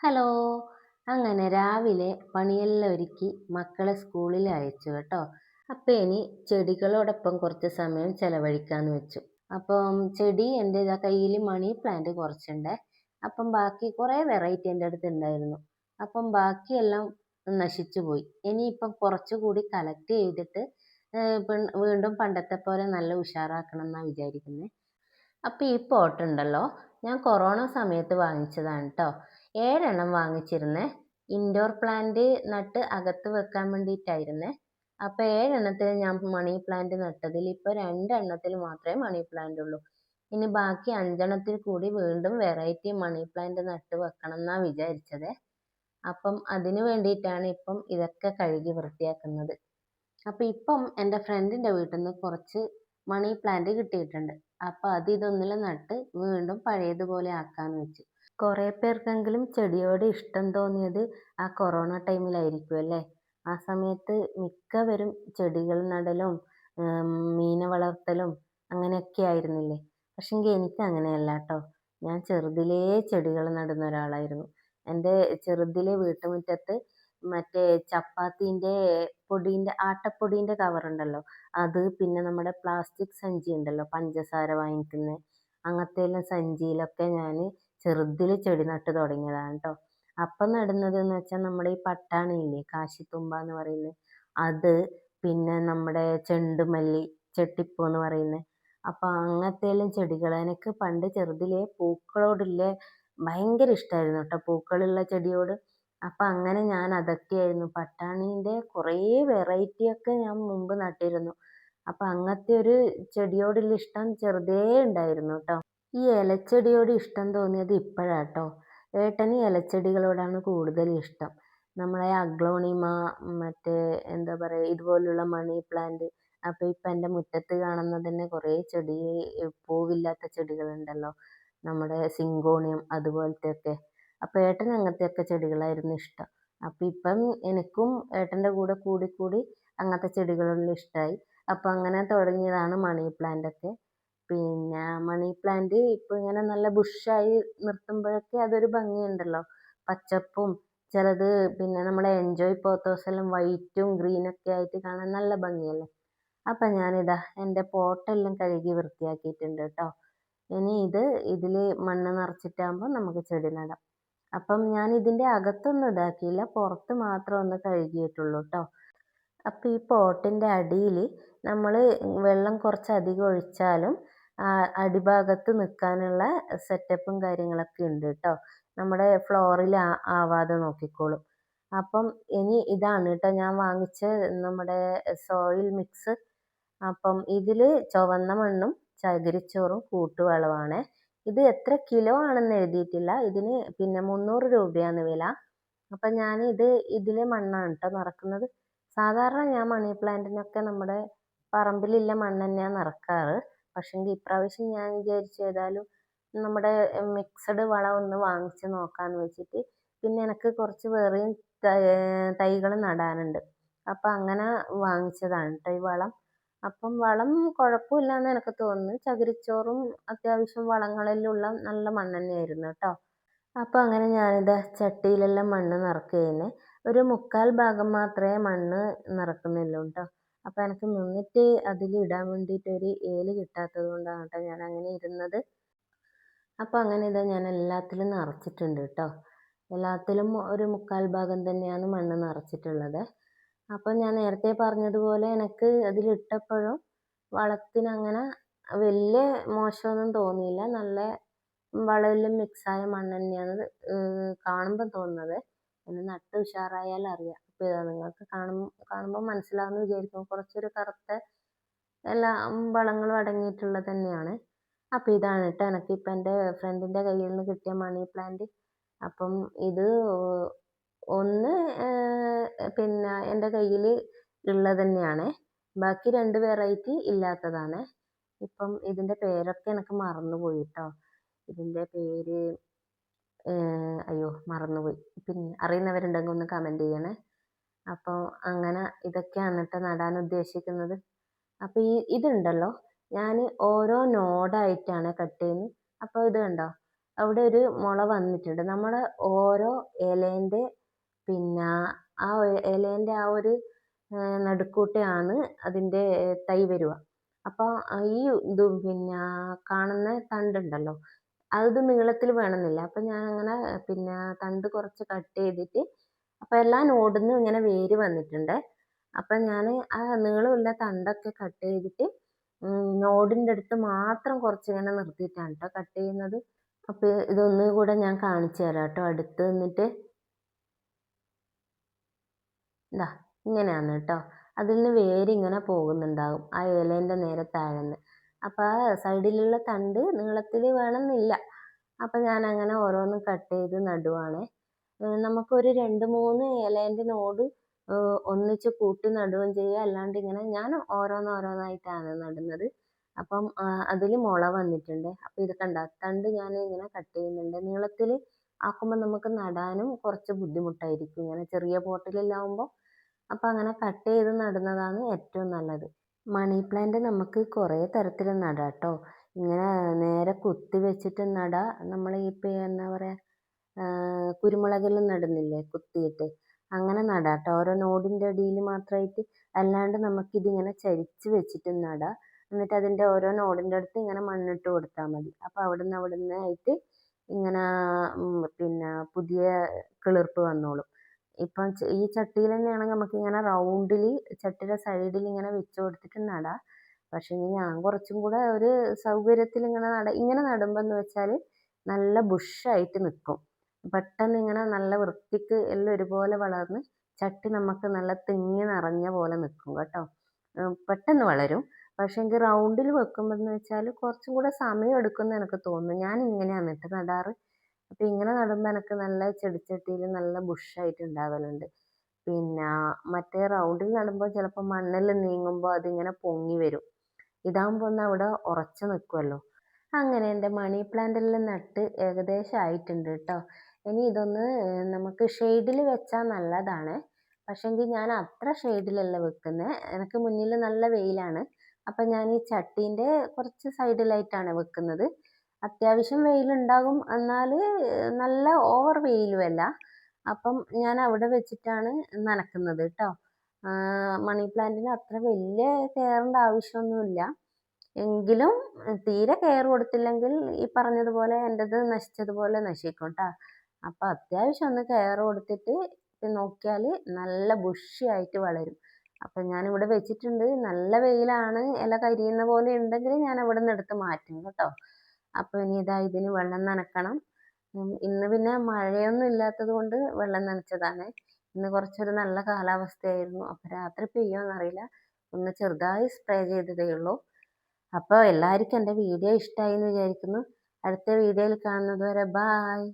Hello. അങ്ങനെ രാവിലെ പണിയെല്ലാം ഒരുക്കി മക്കളെ സ്കൂളിൽ അയച്ചു കേട്ടോ. അപ്പം ഇനി ചെടികളോടൊപ്പം കുറച്ച് സമയം ചെലവഴിക്കാന്ന് വെച്ചു. അപ്പം ചെടി എൻ്റെ കയ്യിൽ മണി പ്ലാന്റ് കുറച്ചുണ്ടേ. അപ്പം ബാക്കി കുറേ വെറൈറ്റി എൻ്റെ അടുത്ത് ഉണ്ടായിരുന്നു. അപ്പം ബാക്കിയെല്ലാം നശിച്ചു പോയി. ഇനിയിപ്പം കുറച്ചുകൂടി കളക്ട് ചെയ്തിട്ട് വീണ്ടും പണ്ടത്തെ പോലെ നല്ല ഉഷാറാക്കണം എന്നാണ് വിചാരിക്കുന്നത്. അപ്പം ഈ പോട്ട് ഉണ്ടല്ലോ, ഞാൻ കൊറോണ സമയത്ത് വാങ്ങിച്ചതാണ് കേട്ടോ. 7 എണ്ണം വാങ്ങിച്ചിരുന്നേ. ഇൻഡോർ പ്ലാന്റ് നട്ട് അകത്ത് വെക്കാൻ വേണ്ടിയിട്ടായിരുന്നേ. അപ്പം 7 എണ്ണത്തിൽ ഞാൻ മണി പ്ലാന്റ് നട്ടതിൽ ഇപ്പോൾ 2 എണ്ണത്തിൽ മാത്രമേ മണി പ്ലാന്റ് ഉള്ളൂ. ഇനി ബാക്കി 5 എണ്ണത്തിൽ കൂടി വീണ്ടും വെറൈറ്റി മണി പ്ലാന്റ് നട്ട് വെക്കണം എന്നാണ് വിചാരിച്ചത്. അപ്പം അതിന് വേണ്ടിയിട്ടാണ് ഇപ്പം ഇതൊക്കെ കഴുകി വൃത്തിയാക്കുന്നത്. അപ്പം ഇപ്പം എൻ്റെ ഫ്രണ്ടിൻ്റെ വീട്ടിൽ നിന്ന് കുറച്ച് മണി പ്ലാന്റ് കിട്ടിയിട്ടുണ്ട്. അപ്പം ഇതൊന്നിൽ നട്ട് വീണ്ടും പഴയതുപോലെ ആക്കാന്ന് വെച്ചു. കുറേ പേർക്കെങ്കിലും ചെടിയോട് ഇഷ്ടം തോന്നിയത് ആ കൊറോണ ടൈമിലായിരിക്കും അല്ലേ. ആ സമയത്ത് മിക്കവരും ചെടികൾ നടലും മീനെ വളർത്തലും അങ്ങനെയൊക്കെ ആയിരുന്നില്ലേ. പക്ഷെങ്കിൽ എനിക്ക് അങ്ങനെയല്ല കേട്ടോ. ഞാൻ ചെറുതിലേ ചെടികൾ നടുന്ന ഒരാളായിരുന്നു. എൻ്റെ ചെറുതിലെ വീട്ടുമുറ്റത്ത് മറ്റേ ചപ്പാത്തീൻ്റെ ആട്ടപ്പൊടീൻ്റെ കവറുണ്ടല്ലോ, അത് പിന്നെ നമ്മുടെ പ്ലാസ്റ്റിക് സഞ്ചി ഉണ്ടല്ലോ പഞ്ചസാര വാങ്ങിക്കുന്നത്, അങ്ങനത്തെ എല്ലാം സഞ്ചിയിലൊക്കെ ഞാൻ ചെറുതിൽ ചെടി നട്ട് തുടങ്ങിയതാണ് കേട്ടോ. അപ്പം നടുന്നത് എന്ന് വെച്ചാൽ നമ്മുടെ ഈ പട്ടാണിയില്ലേ, കാശിത്തുമ്പ എന്ന് പറയുന്നത്, അത് പിന്നെ നമ്മുടെ ചെണ്ടുമല്ലി, ചെട്ടിപ്പൂ എന്ന് പറയുന്നത്. അപ്പം അങ്ങനത്തെ എല്ലാം ചെടികൾ എനിക്ക് പണ്ട് ചെറുതിലേ പൂക്കളോടുള്ള ഭയങ്കര ഇഷ്ടമായിരുന്നു കേട്ടോ, പൂക്കളുള്ള ചെടിയോട്. അപ്പം അങ്ങനെ ഞാൻ അതൊക്കെയായിരുന്നു. പട്ടാണീൻ്റെ കുറേ വെറൈറ്റിയൊക്കെ ഞാൻ മുമ്പ് നട്ടിരുന്നു. അപ്പം അങ്ങനത്തെ ഒരു ചെടിയോടുള്ള ഇഷ്ടം ചെറുതേ ഉണ്ടായിരുന്നു കേട്ടോ. ഈ ഇലച്ചെടിയോട് ഇഷ്ടം തോന്നിയത് ഇപ്പോഴാട്ടോ. ഏട്ടന് ഇലച്ചെടികളോടാണ് കൂടുതൽ ഇഷ്ടം. നമ്മളെ അഗ്ലോണിമ, മറ്റേ എന്താ പറയുക, ഇതുപോലുള്ള മണി പ്ലാന്റ്. അപ്പം ഇപ്പം എൻ്റെ മുറ്റത്ത് കാണുന്നത് തന്നെ കുറേ ചെടി, പൂവില്ലാത്ത ചെടികളുണ്ടല്ലോ, നമ്മുടെ സിങ്കോണിയം അതുപോലത്തെയൊക്കെ. അപ്പം ഏട്ടന് അങ്ങനത്തെയൊക്കെ ചെടികളായിരുന്നു ഇഷ്ടം. അപ്പം ഇപ്പം എനിക്കും ഏട്ടൻ്റെ കൂടെ കൂടി കൂടി അങ്ങനത്തെ ചെടികളോടുള്ള ഇഷ്ടമായി. അപ്പം അങ്ങനെ തുടങ്ങിയതാണ് മണി പ്ലാന്റ് ഒക്കെ. പിന്നെ മണി പ്ലാന്റ് ഇപ്പം ഇങ്ങനെ നല്ല ബുഷായി നിർത്തുമ്പോഴൊക്കെ അതൊരു ഭംഗിയുണ്ടല്ലോ, പച്ചപ്പും ചിലത് പിന്നെ നമ്മുടെ എൻജോയ് പോത്തോസ് എല്ലാം വൈറ്റും ഗ്രീനൊക്കെ ആയിട്ട് കാണാൻ നല്ല ഭംഗിയല്ലേ. അപ്പം ഞാനിതാ എൻ്റെ പോട്ടെല്ലാം കഴുകി വൃത്തിയാക്കിയിട്ടുണ്ട് കേട്ടോ. ഇനി ഇതിൽ മണ്ണ് നിറച്ചിട്ടാകുമ്പോൾ നമുക്ക് ചെടി നടാം. അപ്പം ഞാൻ ഇതിൻ്റെ അകത്തൊന്നും ഇതാക്കിയില്ല, പുറത്ത് മാത്രം ഒന്ന് കഴുകിയിട്ടുള്ളൂ കേട്ടോ. അപ്പം ഈ പോട്ടിൻ്റെ അടിയിൽ നമ്മൾ വെള്ളം കുറച്ചധികം ഒഴിച്ചാലും അടിഭാഗത്ത് നിൽക്കാനുള്ള സെറ്റപ്പും കാര്യങ്ങളൊക്കെ ഉണ്ട് കേട്ടോ. നമ്മുടെ ഫ്ലോറിൽ ആവാതെ നോക്കിക്കോളും. അപ്പം ഇനി ഇതാണ് കേട്ടോ ഞാൻ വാങ്ങിച്ച നമ്മുടെ സോയിൽ മിക്സ്. അപ്പം ഇതിൽ ചുവന്ന മണ്ണും ചകിരിച്ചോറും കൂട്ടുവളമാണ്. ഇത് എത്ര കിലോ ആണെന്ന് എഴുതിയിട്ടില്ല. ഇതിന് പിന്നെ 300 രൂപയാണ് വില. അപ്പം ഞാൻ ഇതിലെ മണ്ണാണ് കേട്ടോ നിറക്കുന്നത്. സാധാരണ ഞാൻ മണി പ്ലാന്റിനൊക്കെ നമ്മുടെ പറമ്പിലുള്ള മണ്ണ് തന്നെയാണ് നിറക്കാറ്. പക്ഷെങ്കിൽ ഇപ്രാവശ്യം ഞാൻ വിചാരിച്ചു ഏതായാലും നമ്മുടെ മിക്സഡ് വളം ഒന്ന് വാങ്ങിച്ച് നോക്കാമെന്ന് വെച്ചിട്ട്. പിന്നെ എനിക്ക് കുറച്ച് വേറെയും തൈകൾ നടാനുണ്ട്. അപ്പം അങ്ങനെ വാങ്ങിച്ചതാണ് കേട്ടോ ഈ വളം. അപ്പം വളം കുഴപ്പമില്ലാന്ന് എനിക്ക് തോന്നുന്നു. ചകിരിച്ചോറും അത്യാവശ്യം വളങ്ങളെല്ലാം ഉള്ള നല്ല മണ്ണ് തന്നെയായിരുന്നു കേട്ടോ. അപ്പം അങ്ങനെ ഞാനിതാ ചട്ടിയിലെല്ലാം മണ്ണ് നിറക്കുകയാണ്. ഒരു 1/4 ഭാഗം മാത്രമേ മണ്ണ് നിറക്കുന്നുള്ളൂ കേട്ടോ. അപ്പം എനിക്ക് നിന്നിട്ട് അതിലിടാൻ വേണ്ടിയിട്ട് ഒരു ഏല് കിട്ടാത്തത് കൊണ്ടാണ് കേട്ടോ ഞാൻ അങ്ങനെ ഇരുന്നത്. അപ്പം അങ്ങനെ ഇതാ ഞാൻ എല്ലാത്തിലും നിറച്ചിട്ടുണ്ട് കേട്ടോ. എല്ലാത്തിലും ഒരു 1/4 ഭാഗം തന്നെയാണ് മണ്ണ് നിറച്ചിട്ടുള്ളത്. അപ്പം ഞാൻ നേരത്തെ പറഞ്ഞതുപോലെ എനിക്ക് അതിലിട്ടപ്പോഴും വളത്തിനങ്ങനെ വലിയ മോശമൊന്നും തോന്നിയില്ല. നല്ല വളമെല്ലാം മിക്സായ മണ്ണ് തന്നെയാണ് കാണുമ്പോൾ തോന്നുന്നത്. ഇനി നട്ട് ഉഷാറായാൽ അറിയാം. അപ്പോൾ ഇതാ നിങ്ങൾക്ക് കാണുമ്പോൾ മനസ്സിലാവുമെന്ന് വിചാരിക്കുന്നു. കുറച്ചൊരു കറുത്ത എല്ലാ വളങ്ങളും അടങ്ങിയിട്ടുള്ളത് തന്നെയാണ്. അപ്പം ഇതാണ് കേട്ടോ എനിക്കിപ്പോൾ എൻ്റെ ഫ്രണ്ടിൻ്റെ കയ്യിൽ നിന്ന് കിട്ടിയ മണി പ്ലാന്റ്. അപ്പം ഇത് ഒന്ന് പിന്നെ എൻ്റെ കയ്യിൽ ഉള്ളത് തന്നെയാണ്. ബാക്കി 2 വെറൈറ്റി ഇല്ലാത്തതാണ്. ഇപ്പം ഇതിൻ്റെ പേരൊക്കെ എനിക്ക് മറന്നുപോയി കേട്ടോ. ഇതിൻ്റെ പേര് അയ്യോ മറന്നുപോയി. പിന്നെ അറിയുന്നവരുണ്ടെങ്കിൽ ഒന്ന് കമൻറ്റ് ചെയ്യണേ. അപ്പോൾ അങ്ങനെ ഇതൊക്കെയാണ് കേട്ടോ നടാൻ ഉദ്ദേശിക്കുന്നത്. അപ്പോൾ ഇതുണ്ടല്ലോ, ഞാൻ ഓരോ നോഡായിട്ടാണ് കട്ട് ചെയ്യുന്നത്. അപ്പോൾ ഇത് കണ്ടോ, അവിടെ ഒരു മുള വന്നിട്ടുണ്ട്. നമ്മുടെ ഓരോ ഇലേൻ്റെ പിന്നെ ആ ഇലേൻ്റെ ആ ഒരു നടുക്കൂട്ടെയാണ് അതിൻ്റെ തൈ വരുക. അപ്പോൾ ഈ ഇത് പിന്നെ കാണുന്ന തണ്ടുണ്ടല്ലോ, അത് നീളത്തിൽ വേണമെന്നില്ല. അപ്പം ഞാനങ്ങനെ പിന്നെ തണ്ട് കുറച്ച് കട്ട് ചെയ്തിട്ട്, അപ്പം എല്ലാ നോഡിന്നും ഇങ്ങനെ വേര് വന്നിട്ടുണ്ട്. അപ്പം ഞാൻ ആ നീളമുള്ള തണ്ടൊക്കെ കട്ട് ചെയ്തിട്ട് നോഡിൻ്റെ അടുത്ത് മാത്രം കുറച്ച് ഇങ്ങനെ നിർത്തിയിട്ടാണ് കേട്ടോ കട്ട് ചെയ്യുന്നത്. അപ്പോൾ ഇതൊന്നും കൂടെ ഞാൻ കാണിച്ചു തരാം കേട്ടോ അടുത്ത് നിന്നിട്ട്. ഇതാ ഇങ്ങനെയാണ് കേട്ടോ. അതിൽ നിന്ന് വേരിങ്ങനെ പോകുന്നുണ്ടാകും ആ ഇലേൻ്റെ നേരെ താഴെന്ന്. അപ്പോൾ ആ സൈഡിലുള്ള തണ്ട് നീളത്തിൽ വേണമെന്നില്ല. അപ്പം ഞാനങ്ങനെ ഓരോന്നും കട്ട് ചെയ്ത് നടുവാണ്. നമുക്കൊരു 2, 3 ഇലേൻ്റെ നോട് ഒന്നിച്ച് കൂട്ടി നടുകയും ചെയ്യാം. അല്ലാണ്ട് ഇങ്ങനെ ഞാൻ ഓരോന്നോരോന്നായിട്ടാണ് നടുന്നത്. അപ്പം അതിൽ മുള വന്നിട്ടുണ്ട്. അപ്പോൾ ഇത് കണ്ടോ, തണ്ട് ഞാൻ ഇങ്ങനെ കട്ട് ചെയ്യുന്നുണ്ട്. നീളത്തിൽ ആക്കുമ്പോൾ നമുക്ക് നടാനും കുറച്ച് ബുദ്ധിമുട്ടായിരിക്കും, ഇങ്ങനെ ചെറിയ പോട്ടിലെല്ലാവുമ്പോൾ. അപ്പം അങ്ങനെ കട്ട് ചെയ്ത് നടുന്നതാണ് ഏറ്റവും നല്ലത്. മണി പ്ലാന്റ് നമുക്ക് കുറേ തരത്തിൽ നടാം കേട്ടോ. ഇങ്ങനെ നേരെ കുത്തി വെച്ചിട്ട് നടാം. നമ്മൾ ഈ എന്താ പറയുക, കുരുമുളകെല്ലാം നടുന്നില്ലേ കുത്തിയിട്ട്, അങ്ങനെ നടാം കേട്ടോ. ഓരോ നോഡിൻ്റെ അടിയിൽ മാത്രമായിട്ട്. അല്ലാണ്ട് നമുക്കിതിങ്ങനെ ചരിച്ച് വെച്ചിട്ട് നടാം. എന്നിട്ട് അതിൻ്റെ ഓരോ നോഡിൻ്റെ അടുത്ത് ഇങ്ങനെ മണ്ണിട്ട് കൊടുത്താൽ മതി. അപ്പോൾ അവിടുന്ന് ആയിട്ട് ഇങ്ങനെ പിന്നെ പുതിയ കിളിർപ്പ് വന്നോളും. ഇപ്പം ഈ ചട്ടിയിൽ തന്നെയാണെങ്കിൽ നമുക്കിങ്ങനെ റൗണ്ടിൽ ചട്ടിയുടെ സൈഡിൽ ഇങ്ങനെ വെച്ച് കൊടുത്തിട്ട് നടാം. പക്ഷേ ഞാൻ കുറച്ചും കൂടെ ഒരു സൗകര്യത്തിൽ ഇങ്ങനെ നടുമ്പോൾ എന്ന് വെച്ചാൽ നല്ല ബുഷായിട്ട് നിൽക്കും. പെട്ടെന്ന് ഇങ്ങനെ നല്ല വൃത്തിക്ക് എല്ലാം ഒരുപോലെ വളർന്ന് ചട്ടി നമുക്ക് നല്ല തിങ്ങി നിറഞ്ഞ പോലെ നിൽക്കും കേട്ടോ. പെട്ടെന്ന് വളരും. പക്ഷേങ്കിൽ റൗണ്ടിൽ വെക്കുമ്പോൾ എന്ന് വെച്ചാൽ കുറച്ചും കൂടെ സമയം എടുക്കുമെന്ന് എനിക്ക് തോന്നുന്നു. ഞാൻ ഇങ്ങനെയാണ് കേട്ടോ നടാറ്. അപ്പം ഇങ്ങനെ നടുമ്പോൾ എനിക്ക് നല്ല ചെടിച്ചട്ടിയിൽ നല്ല ബുഷായിട്ട് ഉണ്ടാവലുണ്ട്. പിന്നെ മറ്റേ റൗണ്ടിൽ നടുമ്പോൾ ചിലപ്പോൾ മണ്ണെല്ലാം നീങ്ങുമ്പോൾ അതിങ്ങനെ പൊങ്ങി വരും. ഇതാകുമ്പോൾ ഒന്ന് അവിടെ ഉറച്ച് നിൽക്കുമല്ലോ. അങ്ങനെ എൻ്റെ മണി പ്ലാന്റ് എല്ലാം നട്ട് ഏകദേശം ആയിട്ടുണ്ട് കേട്ടോ. ഇനി ഇതൊന്ന് നമുക്ക് ഷെയ്ഡിൽ വെച്ചാൽ നല്ലതാണ്. പക്ഷേങ്കിൽ ഞാൻ അത്ര ഷെയ്ഡിലല്ല വെക്കുന്നത്. എനിക്ക് മുന്നിൽ നല്ല വെയിലാണ്. അപ്പം ഞാൻ ഈ ചട്ടീൻ്റെ കുറച്ച് സൈഡിലായിട്ടാണ് വെക്കുന്നത്. അത്യാവശ്യം വെയിലുണ്ടാകും, എന്നാൽ നല്ല ഓവർ വെയിലുമല്ല. അപ്പം ഞാൻ അവിടെ വെച്ചിട്ടാണ് നനക്കുന്നത് കേട്ടോ. മണി പ്ലാന്റിന് അത്ര വലിയ കെയറിൻ്റെ ആവശ്യമൊന്നുമില്ല. എങ്കിലും തീരെ കെയർ കൊടുത്തില്ലെങ്കിൽ ഈ പറഞ്ഞതുപോലെ എൻ്റെത് നശിച്ചതുപോലെ നശിക്കും കേട്ടോ. അപ്പം അത്യാവശ്യം ഒന്ന് കെയർ കൊടുത്തിട്ട് നോക്കിയാൽ നല്ല ബുഷിയായിട്ട് വളരും. അപ്പം ഞാനിവിടെ വെച്ചിട്ടുണ്ട്. നല്ല വെയിലാണ്, ഇല കരിയുന്ന പോലെ ഉണ്ടെങ്കിൽ ഞാൻ അവിടെ നിന്ന് എടുത്ത് മാറ്റും കേട്ടോ. അപ്പോൾ ഇനി ഇതിന് വെള്ളം നനക്കണം. ഇന്ന് പിന്നെ മഴയൊന്നും ഇല്ലാത്തത് കൊണ്ട് വെള്ളം നനച്ചതാണ്. ഇന്ന് കുറച്ചൊരു നല്ല കാലാവസ്ഥയായിരുന്നു. അപ്പോൾ രാത്രി പെയ്യുമെന്നറിയില്ല. ഒന്ന് ചെറുതായി സ്പ്രേ ചെയ്തതേ ഉള്ളൂ. അപ്പോൾ എല്ലാവർക്കും എൻ്റെ വീഡിയോ ഇഷ്ടമായി എന്ന് വിചാരിക്കുന്നു. അടുത്ത വീഡിയോയിൽ കാണുന്നത് വരെ ബായ്.